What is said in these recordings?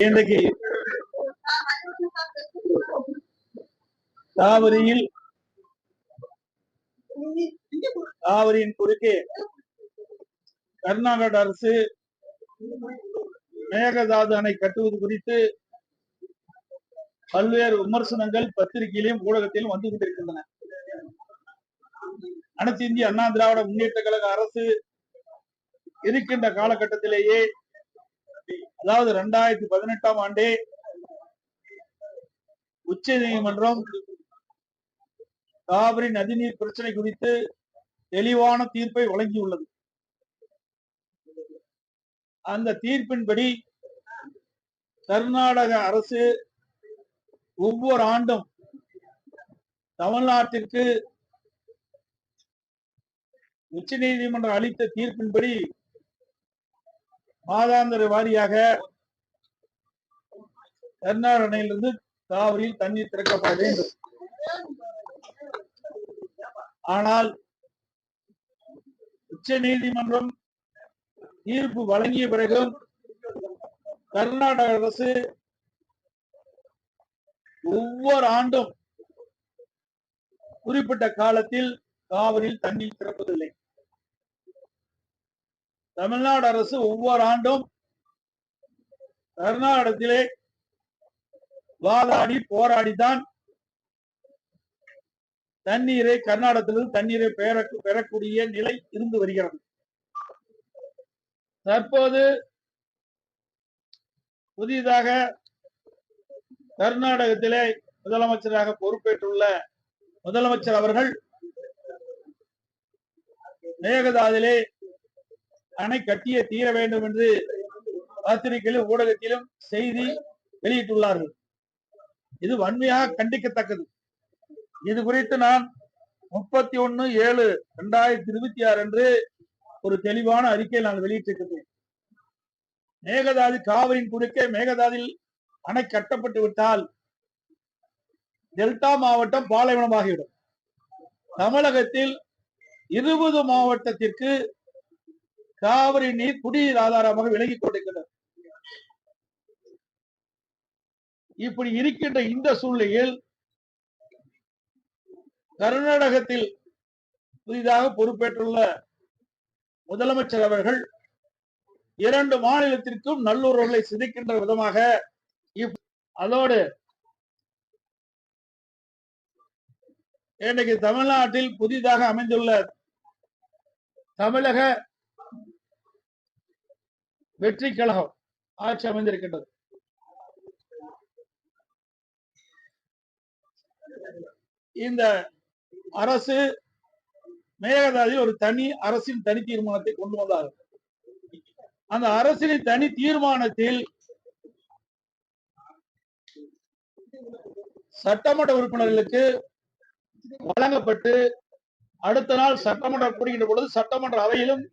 இன்றைக்கு காவிரியின் குறுக்கே கர்நாடக அரசு மேகதாது அணை கட்டுவது குறித்து பல்வேறு விமர்சனங்கள் பத்திரிகையிலும் ஊடகத்திலும் வந்து கொண்டிருக்கின்றன. அனைத்து இந்திய அண்ணா திராவிட முன்னேற்ற கழக அரசு இருக்கின்ற காலகட்டத்திலேயே, அதாவது 2018ஆம் ஆண்டே உச்ச நீதிமன்றம் காவிரி நதிநீர் பிரச்சனை குறித்து தெளிவான தீர்ப்பை வழங்கியுள்ளது. அந்த தீர்ப்பின்படி கர்நாடக அரசு ஒவ்வொரு ஆண்டும் தமிழ்நாட்டிற்கு உச்ச நீதிமன்றம் அளித்த தீர்ப்பின்படி மாதாந்திர வாரியாக கர்நாடக அணையிலிருந்து காவிரியில் தண்ணீர் திறக்கப்பட வேண்டும். ஆனால் உச்ச நீதிமன்றம் தீர்ப்பு வழங்கிய பிறகும் கர்நாடக அரசு ஒவ்வொரு ஆண்டும் குறிப்பிட்ட காலத்தில் காவிரியில் தண்ணீர் திறப்பதில்லை. தமிழ்நாடு அரசு ஒவ்வொரு ஆண்டும் கர்நாடகத்திலே வாதாடி போராடித்தான் தண்ணீரை கர்நாடகத்திலிருந்து தண்ணீரை பெறக்கூடிய நிலை இருந்து வருகிறது. தற்போது புதிதாக கர்நாடகத்திலே முதலமைச்சராக பொறுப்பேற்றுள்ள முதலமைச்சர் அவர்கள் மேகதாதிலே அணை கட்டியே தீர வேண்டும் என்று பத்திரிகையிலும் ஊடகத்திலும் செய்தி வெளியிட்டுள்ளார்கள். இது வன்மையாக கண்டிக்கத்தக்கது. இது குறித்து நான் 31/7/2026 அன்று ஒரு தெளிவான அறிக்கையை நான் வெளியிட்டிருக்கிறேன். மேகதாது காவிரியின் குறுக்கே மேகதாதில் அணை கட்டப்பட்டு விட்டால் டெல்டா மாவட்டம் பாலைவனமாகிவிடும். தமிழகத்தில் 20 மாவட்டத்திற்கு காவிரி நீர் குடிநீர் ஆதாரமாக விலகிக் கொண்டிருக்கிறது. இப்படி இருக்கின்ற இந்த சூழ்நிலையில் கர்நாடகத்தில் புதிதாக பொறுப்பேற்றுள்ள முதலமைச்சர் அவர்கள் 2 மாநிலத்திற்கும் நல்லுறவுகளை சிதைக்கின்ற விதமாக, அதோடு இன்றைக்கு தமிழ்நாட்டில் புதிதாக அமைந்துள்ள தமிழக வெற்றி கழகம் ஆட்சி அமைந்திருக்கின்றது. இந்த அரசு மேகதாதில் ஒரு தனி அரசின் தனி தீர்மானத்தை கொண்டு வந்தார்கள். அந்த அரசின் தனி தீர்மானத்தில் சட்டமன்ற உறுப்பினர்களுக்கு வழங்கப்பட்டு அடுத்த நாள் சட்டமன்றம் கூடுகின்ற பொழுது சட்டமன்ற அவையிலும்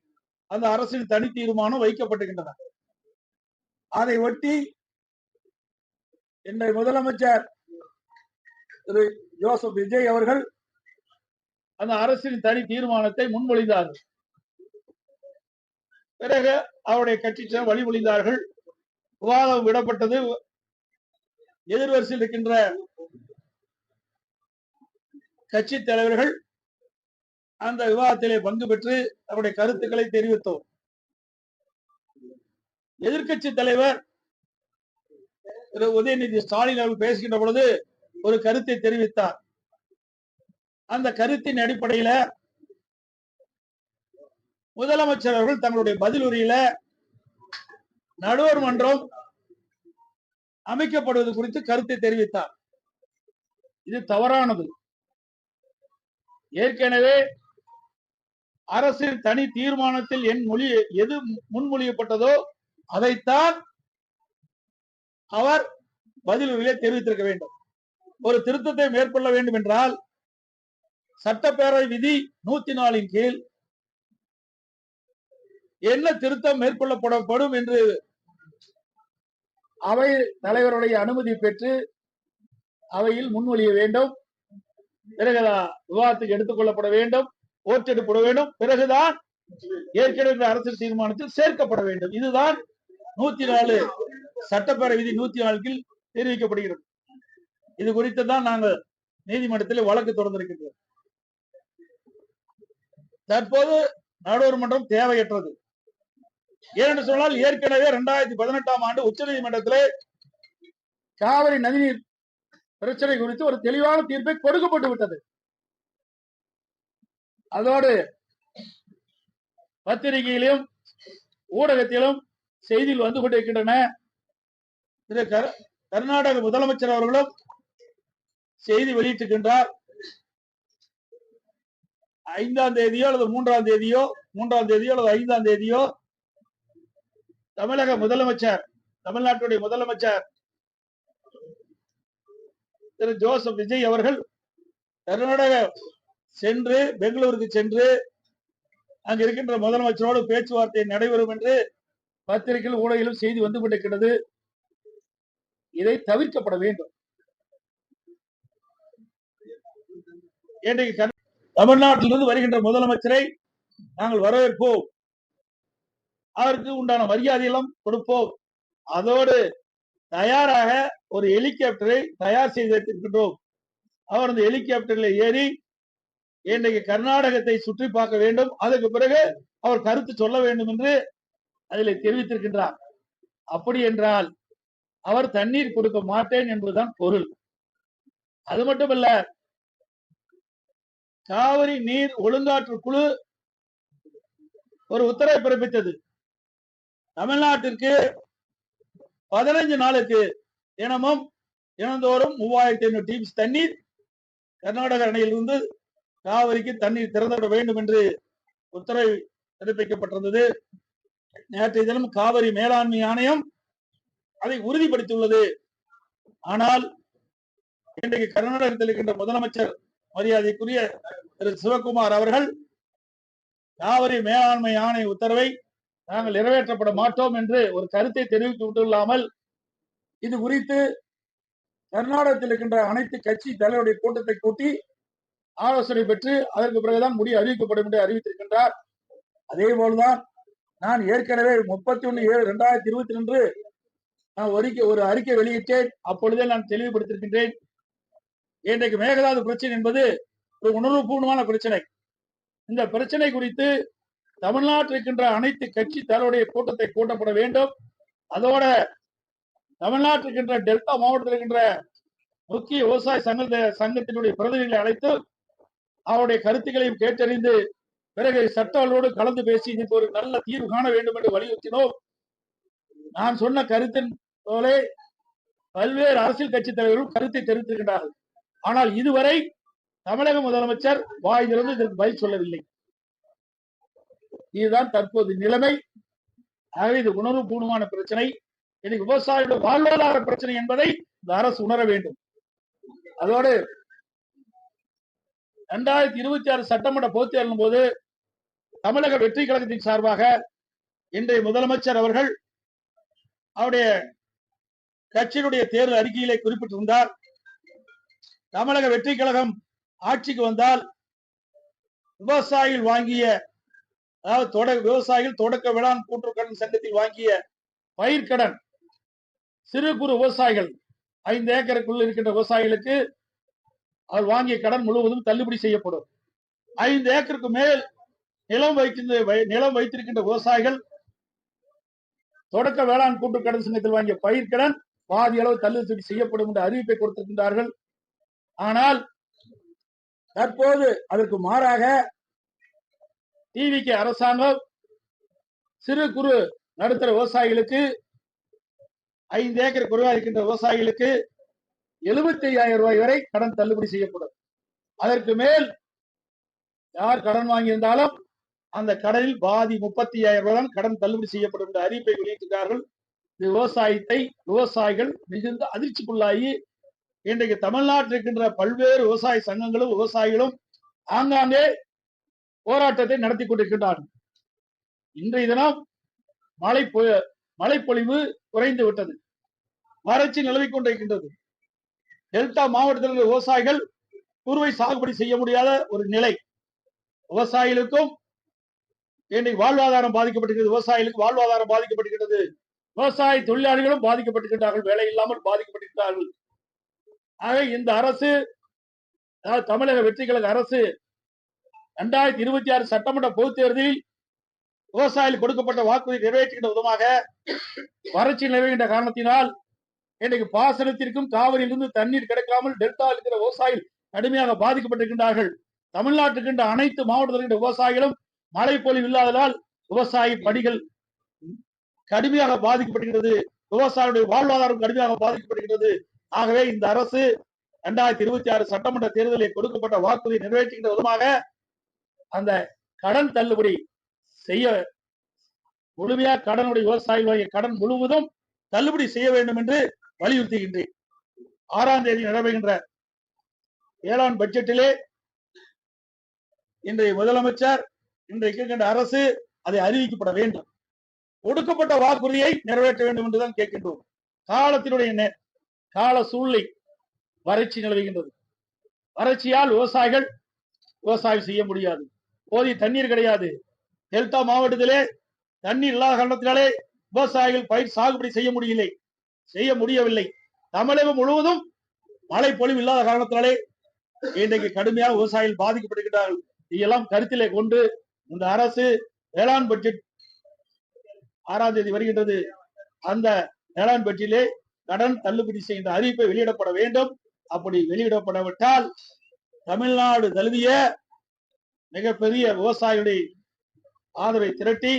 அந்த அரசின் தனி தீர்மானம் வைக்கப்பட்டிருக்கின்றன. அதை ஒட்டி இன்றைய முதலமைச்சர் திரு ஜோசப் விஜய் அவர்கள் அந்த அரசின் தனி தீர்மானத்தை முன்மொழிந்தார்கள். பிறகு அவருடைய கட்சியினர் வழிமொழிந்தார்கள். விவாதம் விடப்பட்டது. எதிர்வரிசையில் இருக்கின்ற கட்சி தலைவர்கள் அந்த விவாதத்திலே பங்கு பெற்று அவருடைய கருத்துக்களை தெரிவித்தோம். எதிர்கட்சி தலைவர் திரு உதயநிதி ஸ்டாலின் அவர்கள் பேசுகின்ற பொழுது ஒரு கருத்தை தெரிவித்தார். அந்த கருத்தின் அடிப்படையில முதலமைச்சர் அவர்கள் தங்களுடைய பதில் உரையில நடுவர் மன்றம் அமைக்கப்படுவது குறித்து கருத்தை தெரிவித்தார். இது தவறானது. ஏற்கனவே அரசின் தனி தீர்மானத்தில் எது முன்மொழியப்பட்டதோ அதைத்தான் அவர் பதில் உரையிலே தெரிவித்திருக்க வேண்டும். ஒரு திருத்தத்தை மேற்கொள்ள வேண்டும் என்றால் சட்டப்பேரவை விதி 104 கீழ் என்ன திருத்தம் மேற்கொள்ளப்படும் என்று அவை தலைவருடைய அனுமதி பெற்று அவையில் முன்மொழிய வேண்டும். பிறகு விவாதத்துக்கு எடுத்துக் கொள்ளப்பட வேண்டும், ஓட்டெடுப்பட வேண்டும். பிறகுதான் ஏற்கனவே அரசியல் தீர்மானத்தில் சேர்க்கப்பட வேண்டும். இதுதான் 104 சட்டப்பேரவை விதி 104 கீழ் தெரிவிக்கப்படுகிறது. இது குறித்து தான் நாங்கள் நீதிமன்றத்தில் வழக்கு தொடர்ந்திருக்கின்றோம். தற்போது நடுவர் மன்றம் தேவையற்றது. ஏனென்று சொன்னால் ஏற்கனவே 2018ஆம் ஆண்டு உச்சநீதிமன்றத்திலே காவிரி நதிநீர் பிரச்சனை குறித்து ஒரு தெளிவான தீர்ப்பை கொடுக்கப்பட்டு விட்டது. அதோடு பத்திரிகையிலும் ஊடகத்திலும் செய்தியில் வந்து கொண்டிருக்கின்றன. கர்நாடக முதலமைச்சர் அவர்களும் செய்தி வெளியிட்டிருக்கின்றார். 5ஆம் தேதியோ அல்லது 3ஆம் தேதியோ அல்லது 5ஆம் தேதியோ தமிழ்நாட்டுடைய முதலமைச்சர் திரு ஜோசப் விஜய் அவர்கள் கர்நாடக சென்று பெங்களூருக்கு சென்று அங்கு இருக்கின்ற முதலமைச்சரோடு பேச்சுவார்த்தை நடைபெறும் என்று பத்திரிகையில் ஊடகத்திலும் செய்தி வந்து கொண்டிருக்கிறது. இதை தவிர்க்கப்பட வேண்டும். இன்றைக்கு தமிழ்நாட்டிலிருந்து வருகின்ற முதலமைச்சரை நாங்கள் வரவேற்போம், அவருக்கு உண்டான மரியாதையெல்லாம் கொடுப்போம். அதோடு தயாராக ஒரு ஹெலிகாப்டரை தயார் செய்து வைத்திருக்கின்றோம். அவர் அந்த ஹெலிகாப்டரில் ஏறி இன்றைக்கு கர்நாடகத்தை சுற்றி பார்க்க வேண்டும். அதற்கு பிறகு அவர் கருத்து சொல்ல வேண்டும் என்று அதில் தெரிவித்திருக்கின்றார். அப்படி என்றால் அவர் தண்ணீர் கொடுக்க மாட்டேன் என்பதுதான் பொருள். அது மட்டுமல்ல, காவிரி நீர் ஒழுங்காற்று குழு ஒரு உத்தரவை பிறப்பித்தது. தமிழ்நாட்டிற்கு 15 நாளுக்கு தினந்தோறும் 3500 டிஎம்சி தண்ணீர் கர்நாடக அணையிலிருந்து காவிரிக்கு தண்ணீர் திறந்துவிட வேண்டும் என்று உத்தரவு பிறப்பிக்கப்பட்டிருந்தது. நேற்றைய தினம் காவிரி மேலாண்மை ஆணையம் அதை உறுதிப்படுத்தியுள்ளது. ஆனால் இன்றைக்கு கர்நாடகத்தில் இருக்கின்ற முதலமைச்சர் மரியாதைக்குரிய திரு சிவகுமார் அவர்கள் காவிரி மேலாண்மை ஆணைய உத்தரவை நாங்கள் நிறைவேற்றப்பட மாட்டோம் என்று ஒரு கருத்தை தெரிவித்து விட்டுள்ளாமல், இது குறித்து கர்நாடகத்தில் இருக்கின்ற அனைத்து கட்சி தலைவருடைய கூட்டத்தை கூட்டி ஆலோசனை பெற்று அதற்கு பிறகுதான் முடிவு அறிவிக்கப்படும் என்று அறிவித்திருக்கின்றார். அதே போல்தான் நான் ஏற்கனவே 31/7/2022 நான் ஒரு அறிக்கை வெளியிட்டேன். அப்பொழுதே நான் தெளிவுபடுத்தியிருக்கின்றேன். இன்றைக்கு மேகதாது பிரச்சனை என்பது ஒரு உணர்வுபூர்வமான பிரச்சனை. இந்த பிரச்சனை குறித்து தமிழ்நாட்டில் இருக்கின்ற அனைத்து கட்சி தலைவருடைய கூட்டத்தை கூட்டப்பட வேண்டும். அதோட தமிழ்நாட்டில் இருக்கின்ற டெல்டா மாவட்டத்தில் இருக்கின்ற முக்கிய விவசாய சங்கத்தினுடைய பிரதிநிதிகளை அழைத்து அவருடைய கருத்துக்களையும் கேட்டறிந்து பிறகு சட்டங்களோடு கலந்து பேசி இதுக்கு ஒரு நல்ல தீர்வு காண வேண்டும் என்று வலியுறுத்தினோம். நான் சொன்ன கருத்தின் போலே பல்வேறு அரசியல் கட்சி தலைவர்கள் கருத்தை தெரிவித்திருக்கின்றார்கள். ஆனால் இதுவரை தமிழக முதலமைச்சர் வாய் திறந்து இதற்கு பதில் சொல்லவில்லை. இதுதான் தற்போது நிலைமை. ஆகவே இது உணர்வுபூர்வமான பிரச்சனை. இது விவசாயிகளுடைய வாழ்வாதார பிரச்சனை என்பதை இந்த அரசு உணர வேண்டும். அதோடு 2026 சட்டமன்ற பொதுத் தேர்தலின் போது தமிழக வெற்றி கழகத்தின் சார்பாக இன்றைய முதலமைச்சர் அவர்கள் அவருடைய கட்சியினுடைய தேர்தல் அறிக்கையிலே குறிப்பிட்டிருந்தார். தமிழக வெற்றி கழகம் ஆட்சிக்கு வந்தால் விவசாயிகள் வாங்கிய, அதாவது விவசாயிகள் தொடக்க வேளாண் கூட்டுறவு சங்கத்தில் வாங்கிய பயிர்க்கடன், சிறு குறு விவசாயிகள் 5 ஏக்கருக்குள் இருக்கின்ற விவசாயிகளுக்கு அவர் வாங்கிய கடன் முழுவதும் தள்ளுபடி செய்யப்படும். 5 ஏக்கருக்கு மேல் நிலம் வைத்திருக்கின்ற விவசாயிகள் தொடக்க வேளாண் கூட்டுறவு கடன் சங்கத்தில் வாங்கிய பயிர்க்கடன் பாதி அளவு தள்ளுபடி செய்யப்படும் என்ற அறிவிப்பை கொடுத்திருக்கின்றார்கள். ஆனால் தற்போது அதற்கு மாறாக டிவிகே அரசாங்கம் சிறு குறு நடுத்தர விவசாயிகளுக்கு 5 ஏக்கர் குறைவாக இருக்கின்ற விவசாயிகளுக்கு 75,000 ரூபாய் வரை கடன் தள்ளுபடி செய்யப்படும். அதற்கு மேல் யார் கடன் வாங்கியிருந்தாலும் அந்த கடனில் பாதி 35,000 ரூபாய் கடன் தள்ளுபடி செய்யப்படும் என்ற அறிவிப்பை வெளியிட்டிருக்கிறார்கள். இது விவசாயிகள் மிகுந்த அதிர்ச்சிக்குள்ளாகி இன்றைக்கு தமிழ்நாட்டில் இருக்கின்ற பல்வேறு விவசாய சங்கங்களும் விவசாயிகளும் ஆங்காங்கே போராட்டத்தை நடத்தி கொண்டிருக்கின்றார்கள். இன்றைய தினம் மழைப்பொழிவு குறைந்து விட்டது, வறட்சி நிலவிக் கொண்டிருக்கின்றது. டெல்டா மாவட்டத்தில் உள்ள விவசாயிகள் குறுவை சாகுபடி செய்ய முடியாத ஒரு நிலை. விவசாயிகளுக்கும் இன்றைக்கு வாழ்வாதாரம் பாதிக்கப்பட்டிருக்கிறது. விவசாய தொழிலாளிகளும் பாதிக்கப்பட்டிருக்கிறார்கள், வேலை இல்லாமல் பாதிக்கப்பட்டிருக்கிறார்கள். ஆக இந்த அரசு, தமிழக வெற்றி கழக அரசு 2026 சட்டமன்ற பொதுத் தேர்தலில் விவசாயிகள் கொடுக்கப்பட்ட வாக்குறுதி நிறைவேற்றுகின்ற விதமாக வறட்சி நிலவுகின்ற காரணத்தினால் இன்றைக்கு பாசனத்திற்கும் காவிரியிலிருந்து தண்ணீர் கிடைக்காமல் டெல்டா இருக்கிற விவசாயிகள் கடுமையாக பாதிக்கப்பட்டிருக்கின்றார்கள். தமிழ்நாட்டுக்கு அனைத்து மாவட்டத்தில் இருக்கின்ற விவசாயிகளும் மழை பொழிவு இல்லாததால் விவசாய பணிகள் கடுமையாக பாதிக்கப்படுகிறது. விவசாயிகளுடைய வாழ்வாதாரம் கடுமையாக பாதிக்கப்படுகிறது. ஆகவே இந்த அரசு 2026 சட்டமன்ற தேர்தலில் கொடுக்கப்பட்ட வாக்குறுதி நிறைவேற்றுகின்ற விதமாக அந்த கடன் தள்ளுபடி செய்ய, முழுமையாக கடனுடைய விவசாயிகளுடைய கடன் முழுவதும் தள்ளுபடி செய்ய வேண்டும் என்று வலியுறுத்துகின்றேன். 6ஆம் தேதி நடைபெறுகின்ற வேளாண் பட்ஜெட்டிலே இன்றைய முதலமைச்சர், இன்றைக்கு இருக்கின்ற அரசு அதை அறிவிக்கப்பட வேண்டும். கொடுக்கப்பட்ட வாக்குறுதியை நிறைவேற்ற வேண்டும் என்றுதான் கேட்கின்றோம். காலத்தினுடைய கால சூழ்நிலை வறட்சி நிலவுகின்றது. வறட்சியால் விவசாயம் செய்ய முடியாது. போதிய தண்ணீர் கிடையாது. டெல்டா மாவட்டத்திலே தண்ணீர் இல்லாத காரணத்தினாலே விவசாயிகள் பயிர் சாகுபடி செய்ய முடியவில்லை. தமிழகம் முழுவதும் மழை பொழிவு இல்லாத காரணத்தினாலே இன்றைக்கு கடுமையாக விவசாயிகள் பாதிக்கப்படுகிறார்கள். இதெல்லாம் கருத்திலே கொண்டு இந்த அரசு வேளாண் பட்ஜெட் 6ஆம் தேதி வருகின்றது. அந்த வேளாண் பட்ஜெட்டிலே கடன் தள்ளுபடி செய்கின்ற அறிவிப்பை வெளியிடப்பட வேண்டும். அப்படி வெளியிடப்படவிட்டால் தமிழ்நாடு தழுவிய மிகப்பெரிய விவசாயிகளுடைய ஆதரவை திரட்டி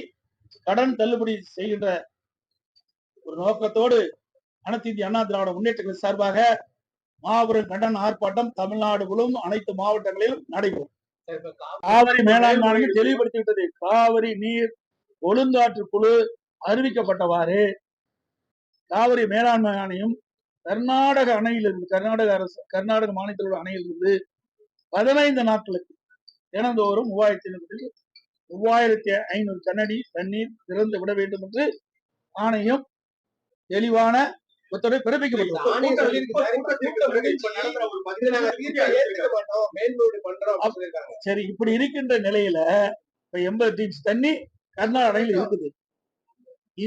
கடன் தள்ளுபடி செய்கின்ற ஒரு நோக்கத்தோடு அனைத்து இந்திய அண்ணா திராவிட முன்னேற்ற சார்பாக மாபெரும் கண்டன ஆர்ப்பாட்டம் தமிழ்நாடு முழுவதும் அனைத்து மாவட்டங்களிலும் நடைபெறும். காவிரி மேலாண்மை ஆணையம் தெளிவுபடுத்திவிட்டது. காவிரி நீர் ஒழுங்காற்று குழு அறிவிக்கப்பட்டவாறு காவிரி மேலாண்மை ஆணையம் கர்நாடக அணையிலிருந்து, கர்நாடக மாநிலத்தில் உள்ள அணையிலிருந்து 15 நாட்களுக்கு தினந்தோறும் 3500 கனஅடி தண்ணீர் திறந்து விட வேண்டும் என்று ஆணையம் தெளிவான உத்தரவை பிறப்பிக்கப்பட்டது. சரி, இப்படி இருக்கின்ற நிலையில இப்ப 80 டிஎம்சி தண்ணி கர்நாடக அணையில் இருக்குது.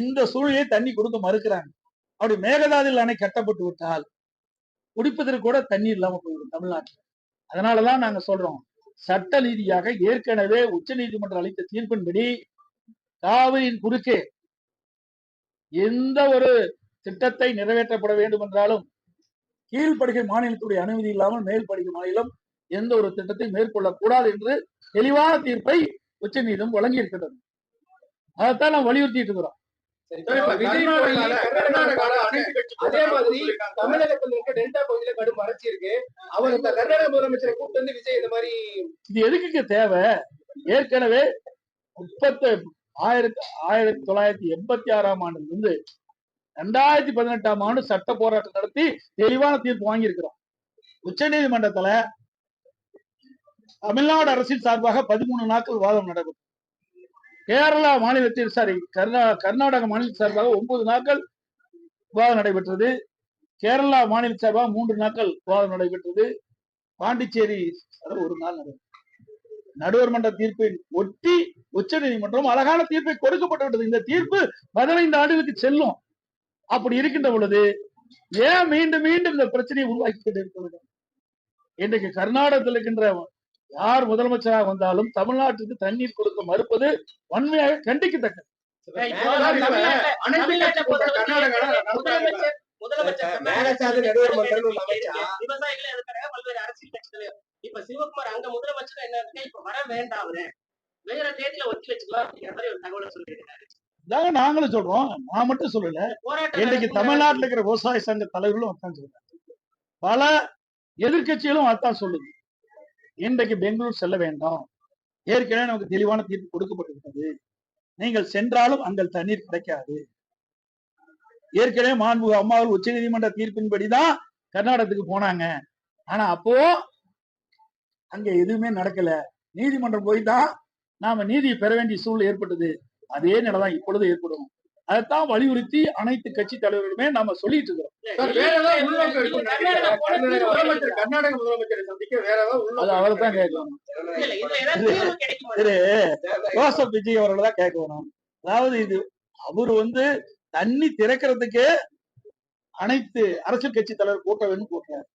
இந்த சூழ்நிலையை தண்ணி கொடுக்க மறுக்கிறாங்க. அப்படி மேகதாதுவில் அணை கட்டப்பட்டு விட்டால் குடிப்பதற்கு கூட தண்ணீர் இல்லாம போயிடும் தமிழ்நாட்டில். அதனாலதான் நாங்க சொல்றோம், சட்ட ரீதியாக ஏற்கனவே உச்ச நீதிமன்றம் அளித்த தீர்ப்பின்படி காவிரியின் குறுக்கே எந்த ஒரு திட்டத்தை நிறைவேற்றப்பட வேண்டும் என்றாலும் கீழ்ப்படுகை மாநிலத்துடைய அனுமதி இல்லாமல் மேல்படுகை மாநிலம் எந்த ஒரு திட்டத்தை மேற்கொள்ளக்கூடாது என்று தெளிவான தீர்ப்பை உச்ச நீதிமன்றம் வழங்கி இருக்கிறது. அதைத்தான் நாம் வலியுறுத்திட்டு இருக்கிறோம். அதே மாதிரி தமிழகத்தில் இருக்க டெல்டா பகுதியில கடும் வறட்சி இருக்கு. அவர் இந்த கர்நாடக முதலமைச்சரை கூப்பிட்டு வந்து விஜய் இந்த மாதிரி இது எதுக்கு தேவை? ஏற்கனவே 1986ஆம் ஆண்டிலிருந்து 2018ஆம் ஆண்டு சட்ட போராட்டம் நடத்தி தெளிவான தீர்ப்பு வாங்கி இருக்கிறோம். உச்ச நீதிமன்றத்துல தமிழ்நாடு அரசின் சார்பாக 13 நாட்கள் வாதம் நடைபெற்றது. கேரளா மாநிலத்தில் கர்நாடக மாநில சார்பாக 9 நாட்கள் விவாதம் நடைபெற்றது. கேரளா மாநில சார்பாக 3 நாட்கள் விவாதம் நடைபெற்றது. பாண்டிச்சேரி 1 நாள் நடைபெற்றது. நடுவர் மன்ற தீர்ப்பை ஒட்டி உச்ச நீதிமன்றம் அழகான தீர்ப்பை கொடுக்கப்பட்டுவிட்டது. இந்த தீர்ப்பு 15 ஆண்டுகளுக்கு செல்லும். அப்படி இருக்கின்ற பொழுது ஏன் மீண்டும் மீண்டும் இந்த பிரச்சனையை உருவாக்கி கொண்டிருக்க வேண்டும்? இன்றைக்கு கர்நாடகத்தில் இருக்கின்ற யார் முதலமைச்சராக வந்தாலும் தமிழ்நாட்டுக்கு தண்ணீர் கொடுக்க மறுப்பது வன்மையாக கண்டிக்கத்தக்கது. இப்ப சிவகுமார் அங்க முதலமைச்சர் என்ன இப்ப வர வேண்டாம், வேற தேதியில ஒத்தி வச்சுக்கலாம் அப்படிங்கிற மாதிரி ஒரு தகவலை சொல்லியிருக்காரு. நாங்களும் சொல்றோம், நான் மட்டும் சொல்லல, இன்றைக்கு தமிழ்நாட்டில் இருக்கிற விவசாய சங்க தலைவர்களும் அதான் சொல்றாங்க, பல எதிர்கட்சிகளும் அதான் சொல்லுது. இன்றைக்கு பெங்களூர் செல்ல வேண்டாம், ஏற்கனவே நமக்கு தெளிவான தீர்ப்பு கொடுக்கப்பட்டிருக்கிறது, நீங்கள் சென்றாலும் அங்கே தண்ணீர் கிடைக்காது. ஏற்கனவே மாண்புமிகு அம்மாவில் உச்ச நீதிமன்ற தீர்ப்பின்படிதான் கர்நாடகத்துக்கு போனாங்க. ஆனா அப்போ அங்க எதுவுமே நடக்கல. நீதிமன்றம் போய் தான் நாம நீதியை பெற வேண்டிய சூழ்நிலை ஏற்பட்டது. அதே நிலைதான் இப்பொழுது ஏற்படும். அதைத்தான் வலியுறுத்தி அனைத்து கட்சி தலைவர்களுமே நாம சொல்லிட்டு இருக்கிறோம். கர்நாடக முதலமைச்சரை சந்திக்க வேற அது அவரை தான் கேட்கணும். திரு ஜோசப் விஜய் அவர்களை தான் கேட்கணும். அதாவது இது அவரு தண்ணி திறக்கிறதுக்கே அனைத்து அரசியல் கட்சி தலைவர் கூட்ட வேண்டும் கூட்டுறாரு.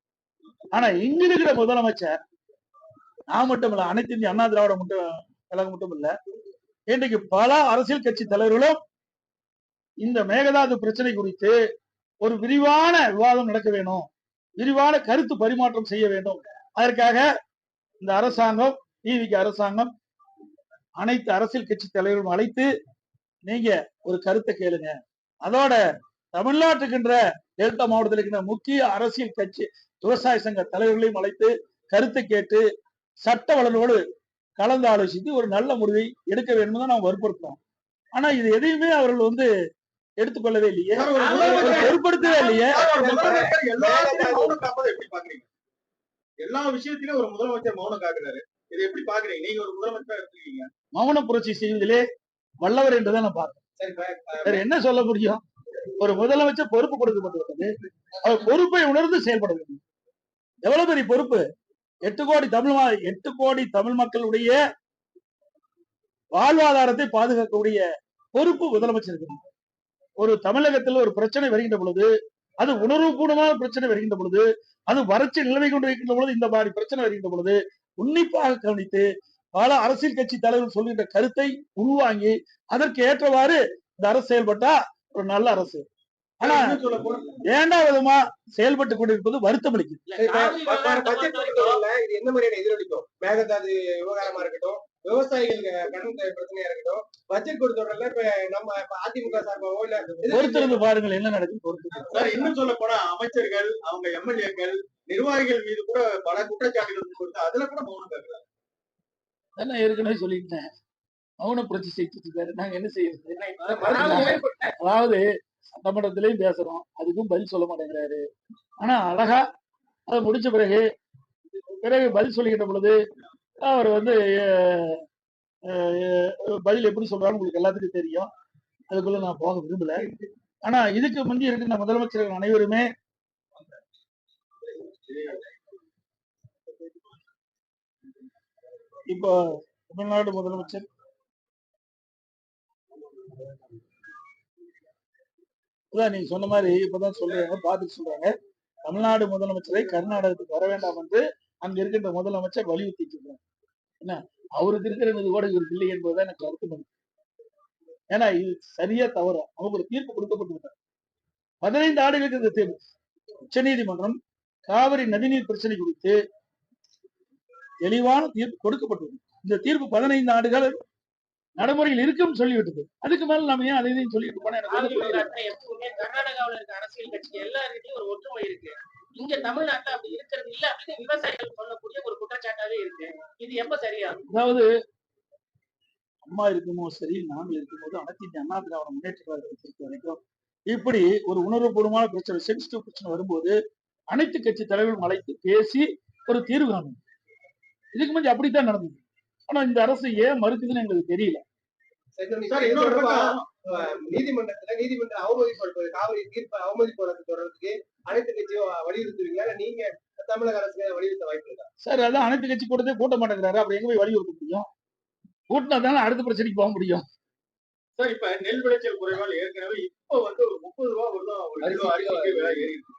ஆனா இங்க இருக்கிற முதலமைச்சர் நான் மட்டும் இல்ல, அனைத்து இந்திய அண்ணா திராவிட கழகம் மட்டும் இல்ல, இன்றைக்கு பல அரசியல் கட்சி தலைவர்களும் இந்த மேகதாது பிரச்சனை குறித்து ஒரு விரிவான விவாதம் நடக்க வேணும், விரிவான கருத்து பரிமாற்றம் செய்ய வேண்டும். அதற்காக இந்த அரசாங்கம், டிவிக்கு அரசாங்கம் அனைத்து அரசியல் கட்சி தலைவர்களும் அழைத்து நீங்க ஒரு கருத்தை கேளுங்க. அதோட தமிழ்நாட்டுக்கின்ற டெல்டா மாவட்டத்தில் இருக்கின்ற முக்கிய அரசியல் கட்சி விவசாய சங்க தலைவர்களையும் அழைத்து கருத்தை கேட்டு சட்ட வல்லுநரோடு கலந்து ஆலோசித்து ஒரு நல்ல முடிவை எடுக்க வேண்டும் தான் நாம் வற்புறுத்தோம். ஆனா இது எதையுமே அவர்கள் எடுத்துக்கொள்ளவே இல்லையே, பொருட்படுத்தவே இல்லையே. எல்லா விஷயத்திலும் ஒரு முதலமைச்சர் மௌனம் காக்குறாரு. இதை எப்படி பாக்குறீங்க? நீங்க ஒரு முதலமைச்சர் இருக்கீங்க. மௌன புரட்சி செய்வதிலே வல்லவர் என்றுதான் நான் பார்க்கிறேன். என்ன சொல்ல முடியும்? ஒரு முதலமைச்சர் பொறுப்பு கொடுக்கப்பட்டிருக்கிறது, அவர் பொறுப்பை உணர்ந்து செயல்பட வேண்டும். எவ்வளவு பெரிய பொறுப்பு! 8 கோடி தமிழ் மக்களுடைய வாழ்வாதாரத்தை பாதுகாக்கக்கூடிய பொறுப்பு முதலமைச்சர். ஒரு தமிழகத்தில் ஒரு பிரச்சனை வருகின்ற பொழுது, அது உணர்வுபூர்வமான பிரச்சனை வருகின்ற பொழுது, அது வறட்சி நிலைமை கொண்டு இருக்கின்ற பொழுது, இந்த மாதிரி பிரச்சனை வருகின்ற பொழுது உன்னிப்பாக கவனித்து பல அரசியல் கட்சி தலைவர்கள் சொல்கின்ற கருத்தை உள்வாங்கி அதற்கு ஏற்றவாறு இந்த அரசு செயல்பட்டா ஒரு நல்ல அரசு. ஆனா இரண்டாவது விதமா செயல்பட்டு கொண்டிருப்பது வருத்தம் அளிக்குது. இது என்ன மாதிரியான எதிரொலிக்கும்? மேகதாது விவகாரமா இருக்கட்டும், விவசாயிகள் கடன் பிரச்சனையா இருக்கட்டும், பட்ஜெட் கொடுத்தோடல இப்ப நம்ம அதிமுக சார்பாவோ இல்ல பொறுத்திருந்து பாருங்கள் என்ன நடக்கும். சார், இன்னும் சொல்ல போனா அமைச்சர்கள், அவங்க எம்எல்ஏக்கள், நிர்வாகிகள் மீது கூட பல குற்றச்சாட்டுகள் கொடுத்து அதுல கூட மௌனம் காக்குறாங்க. நான் ஏற்கனவே சொல்லிட்டேன், மௌன புரட்சி செய்துட்டு இருக்காரு. நாங்க என்ன செய்யறது? அதாவது சட்டமன்றத்திலையும் பேசுறோம், அதுக்கும் பதில் சொல்ல மாட்டேங்கிறாரு. ஆனா அழகா அதை முடிச்ச பிறகு பதில் சொல்லுகின்ற பொழுது அவர் பதில் எப்படி சொல்றாரு உங்களுக்கு எல்லாத்துக்கும் தெரியும். அதுக்குள்ள நான் போக விரும்பல. ஆனா இதுக்கு முந்தி இருக்கின்ற முதலமைச்சர்கள் அனைவருமே இப்போ தமிழ்நாடு முதலமைச்சர் நீங்க சொன்ன மாதிரி இப்பதான் சொல்றாங்க, பார்த்துட்டு சொல்றாங்க, தமிழ்நாடு முதலமைச்சரை கர்நாடகத்துக்கு வர வேண்டாம் என்று அங்க இருக்கின்ற முதலமைச்சர் வலியுறுத்திட்டு இருக்காங்க. என்ன அவருக்கு இருக்கிற மீது கூட இவருக்கு இல்லை என்பதுதான் எனக்கு கருத்து பண்ணு. ஏன்னா இது சரியா தவறு, அவங்க ஒரு தீர்ப்பு கொடுக்கப்பட்டிருக்காங்க. 15 ஆண்டுகளுக்கு இந்த தீர்ப்பு உச்ச நீதிமன்றம் காவிரி நதிநீர் பிரச்சனை குறித்து தெளிவான தீர்ப்பு கொடுக்கப்பட்டது. இந்த தீர்ப்பு 15 ஆண்டுகள் நடைமுறையில் இருக்கும் சொல்லிவிட்டது. அதுக்கு மேல நாம ஏன் அதையும் சொல்லிட்டு போனா எப்பவுமே கர்நாடகாவில் இருக்க அரசியல் கட்சி எல்லாருக்கிட்டையும் ஒரு ஒற்றுமை இருக்கு. இங்க தமிழ்நாட்டுல அப்படி இருக்கிறது இல்ல அப்படின்னு விவசாயிகள் சொல்லக்கூடிய ஒரு குற்றச்சாட்டாவே இருக்கு. இது எப்ப சரியா? அதாவது அம்மா இருக்கும்போது சரி, நாங்கள் இருக்கும்போது அனைத்து இந்திய அண்ணா திராவிட முன்னேற்ற கழகத்தை வரைக்கும் இப்படி ஒரு உணர்வுபூர்வமான பிரச்சனை, சென்சிட்டிவ் பிரச்சனை வரும்போது அனைத்து கட்சி தலைவர்களும் அழைத்து பேசி ஒரு தீர்வு காணும். இதுக்கு முன்னாடி அப்படித்தான் நடந்தது. ஆனா இந்த அரசு ஏன் மறுக்குதுன்னு எங்களுக்கு தெரியல. நீதிமன்ற அவமதிப்படுத்துவது, காவிரி தீர்ப்பை அவமதிப்படுறது தொடர்றதுக்கு அனைத்து கட்சியும் வலியுறுத்துவீங்களா? நீங்க தமிழக அரசு வலியுறுத்த வாய்ப்பு இருக்கா? சார், அதான் அனைத்து கட்சி கூட்டத்தை கூட்ட மாட்டேங்கிறாரு. அப்படி எங்க போய் வலியுறுத்த முடியும்? கூட்டினா தானே அடுத்த பிரச்சனைக்கு போக முடியும். சார், இப்ப நெல் விளைச்சல் குறைவால் ஏற்கனவே இப்ப ஒரு 30 ரூபா ஒரு கிலோ அரிசிக்கு விலை ஏறி இருக்கு.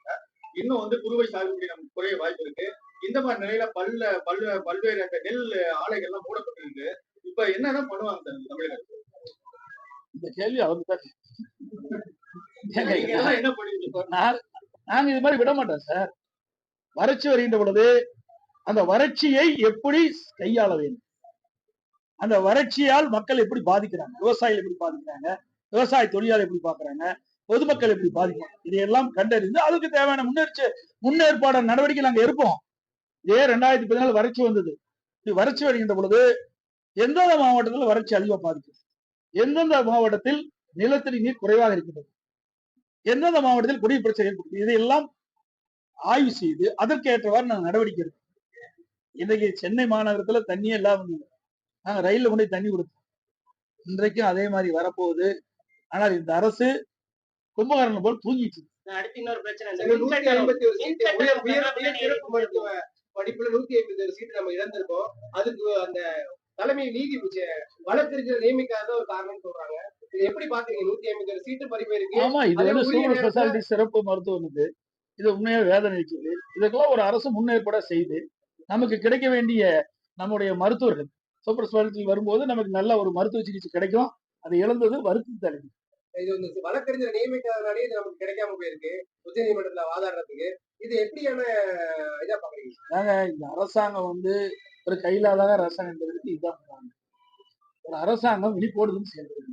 இன்னும் குறுவை சாகுபடி நமக்கு குறைய வாய்ப்பு இருக்கு. இந்த மாதிரி நிலையில பல்வேறு அந்த நெல் ஆலைகள்லாம் மூடப்பட்டிருக்கு. இப்ப என்னதான் பண்ணுவாங்க சார் தமிழகத்தில்? இந்த கேள்வி அவருக்கு தான். என்ன பண்ணுவீங்க? நாங்க இது மாதிரி விட மாட்டோம் சார். வறட்சி வருகின்ற பொழுது அந்த வறட்சியை எப்படி கையாள வேண்டும், அந்த வறட்சியால் மக்கள் எப்படி பாதிக்கிறாங்க, விவசாயிகள் எப்படி பாதிக்கிறாங்க, விவசாய தொழிலாளர் எப்படி பாக்குறாங்க, பொதுமக்கள் எப்படி பாதிக்கிறாங்க, இதையெல்லாம் கண்டறிந்து அதுக்கு தேவையான முன்னேற்பாடு நடவடிக்கை நாங்க இருப்போம். இதே 2014 வறட்சி வந்தது. வறட்சி வருகின்ற பொழுது எந்தெந்த மாவட்டத்தில் வறட்சி அதிகமாக பாதிக்கும், எந்தெந்த மாவட்டத்தில் நிலத்தடி நீர் குறைவாக இருக்கின்றது, எந்தெந்த மாவட்டத்தில் குடிநீர் பிரச்சனை ஏற்படுது, இதையெல்லாம் ஆய்வு செய்து அதற்கு ஏற்றவாறு நாங்கள் நடவடிக்கை எடுப்போம். இன்றைக்கு சென்னை மாநகரத்துல தண்ணியே இல்லாம இருந்தது. நாங்க ரயில்ல கொண்டு தண்ணி கொடுத்தோம். இன்றைக்கும் அதே மாதிரி வரப்போகுது. ஆனால் இந்த அரசு கும்பகரணம் போல் தூங்கிட்டு. அடுத்து இன்னொரு பிரச்சனை, 151 படிப்புல 151 சீட்டு நம்ம இழந்திருக்கோம். அதுக்கு அந்த தலைமை வழக்கறிஞர் நியமிக்காத ஒரு காரணம் சொல்றாங்க. இது எப்படி பாக்குறீங்க? 150 சீட்டு பறிப்பு இருக்கு. ஆமா, இது அதே வந்து உரிய சூப்பர் நேரத்துல ஸ்பெஷாலிட்டி சிறப்பு மருத்துவம் இது உண்மையா வேதனை அளிக்குது. இதுக்கெல்லாம் ஒரு அரசு முன்னேற்பாட செய்து நமக்கு கிடைக்க வேண்டிய நம்முடைய மருத்துவர்கள் சூப்பர் ஸ்பெஷாலிட்டி வரும்போது நமக்கு நல்ல ஒரு மருத்துவ சிகிச்சை கிடைக்கும். அதை இழந்தது வருத்தத்தை அளிக்கும். இது வந்து வழக்கறிஞர் நியமிக்காதனாலே இது நமக்கு கிடைக்காம போயிருக்கு உச்ச நீதிமன்றத்துல வாதாடுறதுக்கு. இது எப்படியான இதா பாக்குறீங்க? இந்த அரசாங்கம் வந்து ஒரு கையிலாத அரசாங்கம் என்பதற்கு இதுதான் காரணம். ஒரு அரசாங்கம் விழிப்போடுதுன்னு செயல்படுது.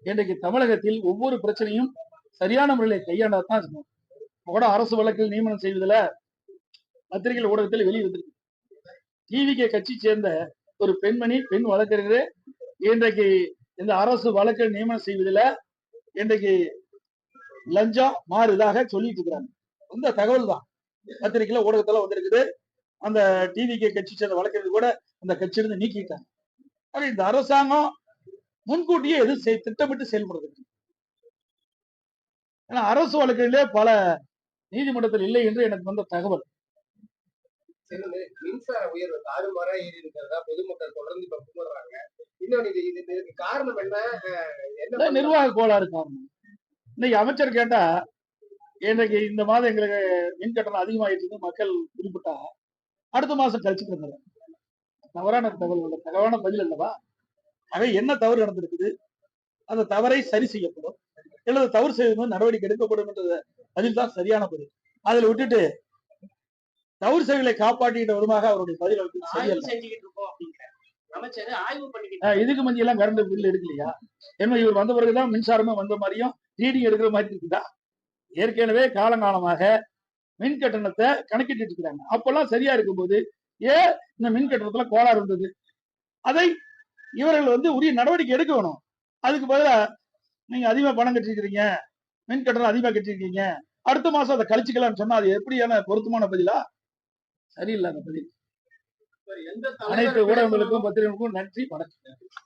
இன்றைக்கு தமிழகத்தில் ஒவ்வொரு பிரச்சனையும் சரியான முறையில் கையாண்டாதான் இருக்கணும். கூட அரசு வழக்கில் நியமனம் செய்வதில் பத்திரிகை ஊடகத்தில் வெளியிட்டிருக்கு. டிவிகே கட்சி சேர்ந்த ஒரு பெண் வழக்கறிஞர் இன்றைக்கு இந்த அரசு வழக்கை நியமனம் செய்வதில் இன்றைக்கு லஞ்சம் மாறுதாக சொல்லிட்டு இருக்கிறாங்க. அந்த தகவல் தான் பத்திரிகையில ஊடகத்துல வந்திருக்குது. அந்த டிவிகே கட்சி சேர்ந்த வழக்கறிஞர் கூட அந்த கட்சியிலிருந்து நீக்கிட்டாங்க. இந்த அரசாங்கம் முன்கூட்டியே எது திட்டமிட்டு செயல்படுறது. ஏன்னா அரசு வழக்கிலே பல நீதிமன்றத்தில் இல்லை என்று எனக்கு வந்த தகவல். மின்சார உயர்வு தாறுமாறா ஏறி இருக்கிறதா பொதுமக்கள் தொடர்ந்து இப்ப கும்பிடுறாங்க. இன்னொன்னு இதுக்கு காரணம் என்ன? நிர்வாக கோளாறு காரணம். இன்னைக்கு அமைச்சர் கேட்டா இன்றைக்கு இந்த மாதம் எங்களுக்கு மின் கட்டணம் அதிகமாயிட்டு மக்கள் குறிப்பிட்டா அடுத்த மாசம் கழிச்சுக்கிறாங்க. தவறான தகவல், தகவலான பதில் அல்லவா? ஆக என்ன தவறு நடந்திருக்குது, அந்த தவறை சரி செய்யப்படும் அல்லது தவறு செய்வது நடவடிக்கை எடுக்கப்படும் என்ற பதில் தான் சரியான பதில். அதில் விட்டுட்டு தவறு செயல்களை காப்பாற்றிட்டு வருமாக அவருடைய பதில் செஞ்சுக்கிட்டு இருக்கோம் அப்படிங்கிற அமைச்சர் ஆய்வு பண்ணிக்கிட்டு இதுக்கு மஞ்சள் எல்லாம் கரண்ட் பில் எடுக்கலையா? என்ன இவர் வந்த பிறகுதான் மின்சாரமும் வந்த மாதிரியும் ரீடிங் எடுக்கிற மாதிரி இருக்குதா? ஏற்கனவே காலங்காலமாக மின் கட்டணத்தை கணக்கிட்டு இருக்கிறாங்க. அப்பெல்லாம் சரியா இருக்கும்போது ஏன் இந்த மின் கட்டணத்துல கோளாறு இருந்தது? அதை இவர்கள் வந்து உரிய நடவடிக்கை எடுக்க வேணும். அதுக்கு பதிலா நீங்க அதிகமா பணம் கட்டிருக்கிறீங்க, மின் கட்டணம் அதிகமா கட்டிருக்கீங்க, அடுத்த மாசம் அதை கழிச்சுக்கலாம்னு சொன்னா அது எப்படியான பொருத்தமான பதிலா? சரியில்லாத பதில். அனைத்து ஊடகங்களுக்கும் பத்திரிகைகளுக்கும் நன்றி, வணக்கம்.